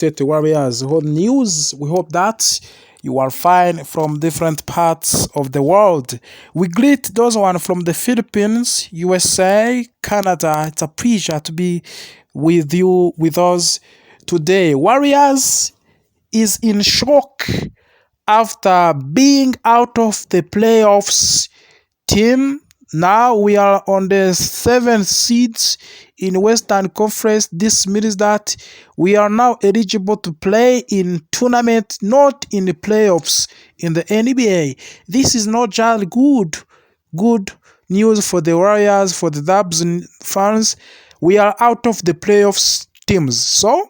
State Warriors. What news? We hope that you are fine from different parts of the world. We greet those one from the Philippines, USA, Canada. It's a pleasure to be with you, with us today. Warriors is in shock after being out of the playoffs team. Now we are on the 7th seeds in Western Conference. This means that we are now eligible to play in tournament, not in the playoffs in the NBA. This is not just good news for the Warriors, for the Dubs fans. We are out of the playoffs teams. So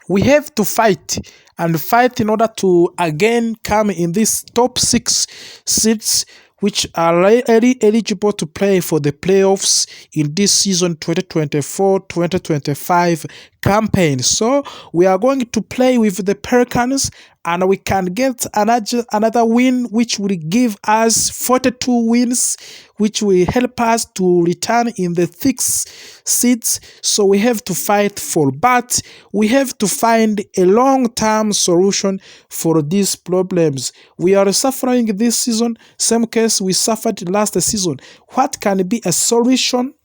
we have to fight in order to again come in these top 6 seats, which are eligible to play for the playoffs in this season 2024-2025 campaign. So we are going to play with the Pelicans, and we can get another win, which will give us 42 wins, which will help us to return in the 6th seats. So we have to fight for, but we have to find a long-term solution for these problems. We are suffering this season, same case we suffered last season. What can be a solution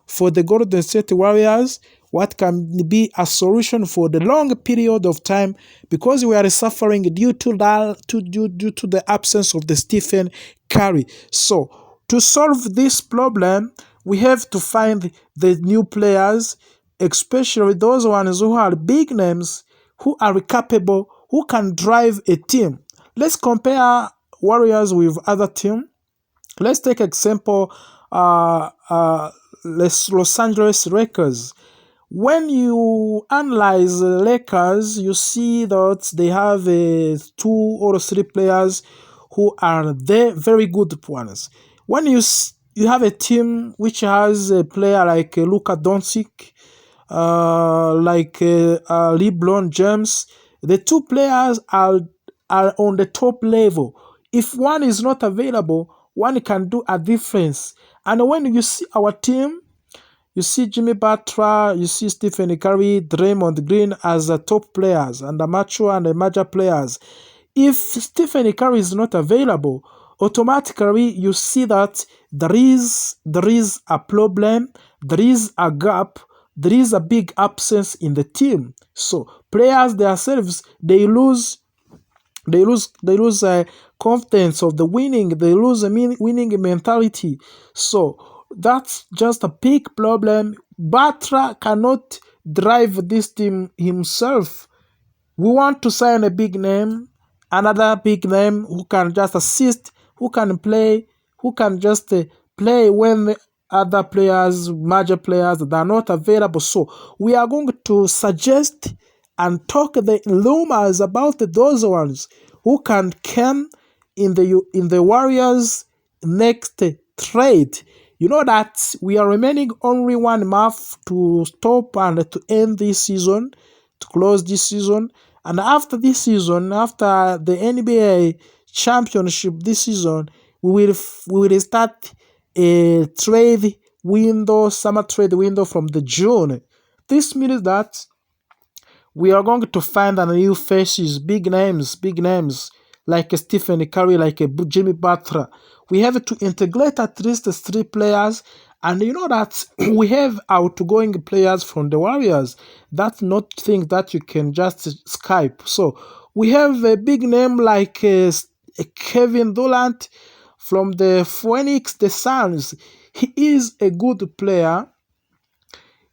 for the Golden State Warriors? What can be a solution for the long period of time, because we are suffering due to the absence of the Stephen Curry. So to solve this problem, we have to find the new players, especially those ones who are big names, who are capable, who can drive a team. Let's compare Warriors with other teams. Let's take example Los Angeles Lakers. When you analyze the Lakers, you see that they have 2 or 3 players who are very good ones. When you have a team which has a player like Luka Doncic, like LeBron James, the 2 players are on the top level. If one is not available, one can do a difference. And when you see our team, you see Jimmy Butler, you see Stephen Curry, Draymond Green as the top players and the mature and the major players. If Stephen Curry is not available, automatically you see that there is a problem, there is a gap, there is a big absence in the team. So players themselves, they lose confidence of the winning. They lose a winning mentality. So that's just a big problem. Butler cannot drive this team himself. We want to sign a big name, another big name who can just assist, who can play, who can just play when the other players, major players, that are not available. So we are going to suggest and talk the rumors about those ones who can come in the Warriors' next trade. You know that we are remaining only 1 month to stop and to end this season, to close this season. And after this season, after the NBA championship this season, we will start a trade window, summer trade window from the June. This means that we are going to find new faces, big names, like Stephen Curry, like Jimmy Butler. We have to integrate at least 3 players, and you know that we have outgoing players from the Warriors. That's not thing that you can just Skype. So we have a big name like Kevin Durant from the Phoenix Suns. He is a good player.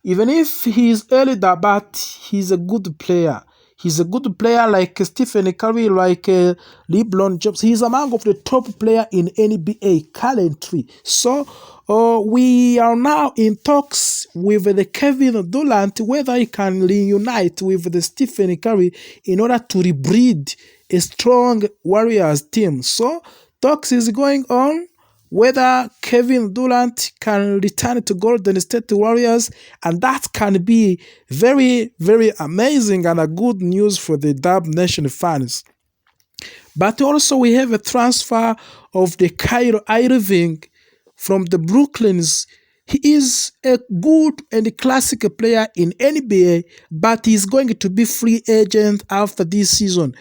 Even if he is elder, but he's a good player. He's a good player like Stephen Curry, like LeBron James. He's among of the top player in NBA currently. So we are now in talks with the Kevin Durant whether he can reunite with the Stephen Curry in order to rebreed a strong Warriors team. So talks is going on whether Kevin Durant can return to Golden State Warriors, and that can be very, very amazing and a good news for the Dub Nation fans. But also we have a transfer of the Kyrie Irving from the Brooklyns. He is a good and classic player in NBA, but he's going to be free agent after this season.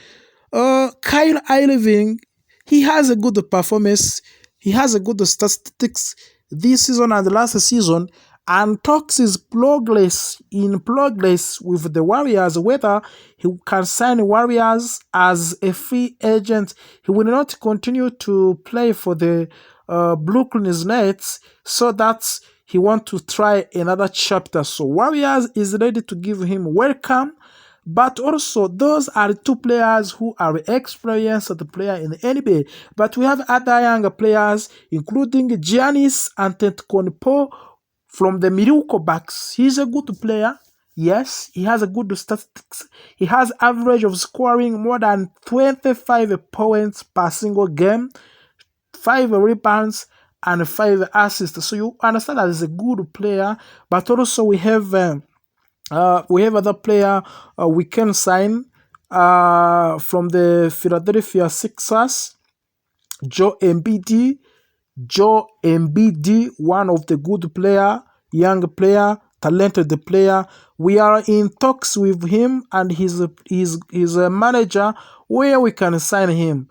Kyle Irving, he has a good performance. He has a good statistics this season and last season, and talks is progress with the Warriors. Whether he can sign Warriors as a free agent, he will not continue to play for the Brooklyn Nets, so that he want to try another chapter. So Warriors is ready to give him welcome. But also, those are two players who are experienced player in the NBA. But we have other younger players, including Giannis Antetokounmpo from the Milwaukee Bucks. He's a good player. Yes, he has a good statistics. He has average of scoring more than 25 points per single game, 5 rebounds, and 5 assists. So you understand that he's a good player. But also we have other player we can sign from the Philadelphia Sixers, Joe Embiid. Joe Embiid, one of the good player, young player, talented player. We are in talks with him and his manager where we can sign him.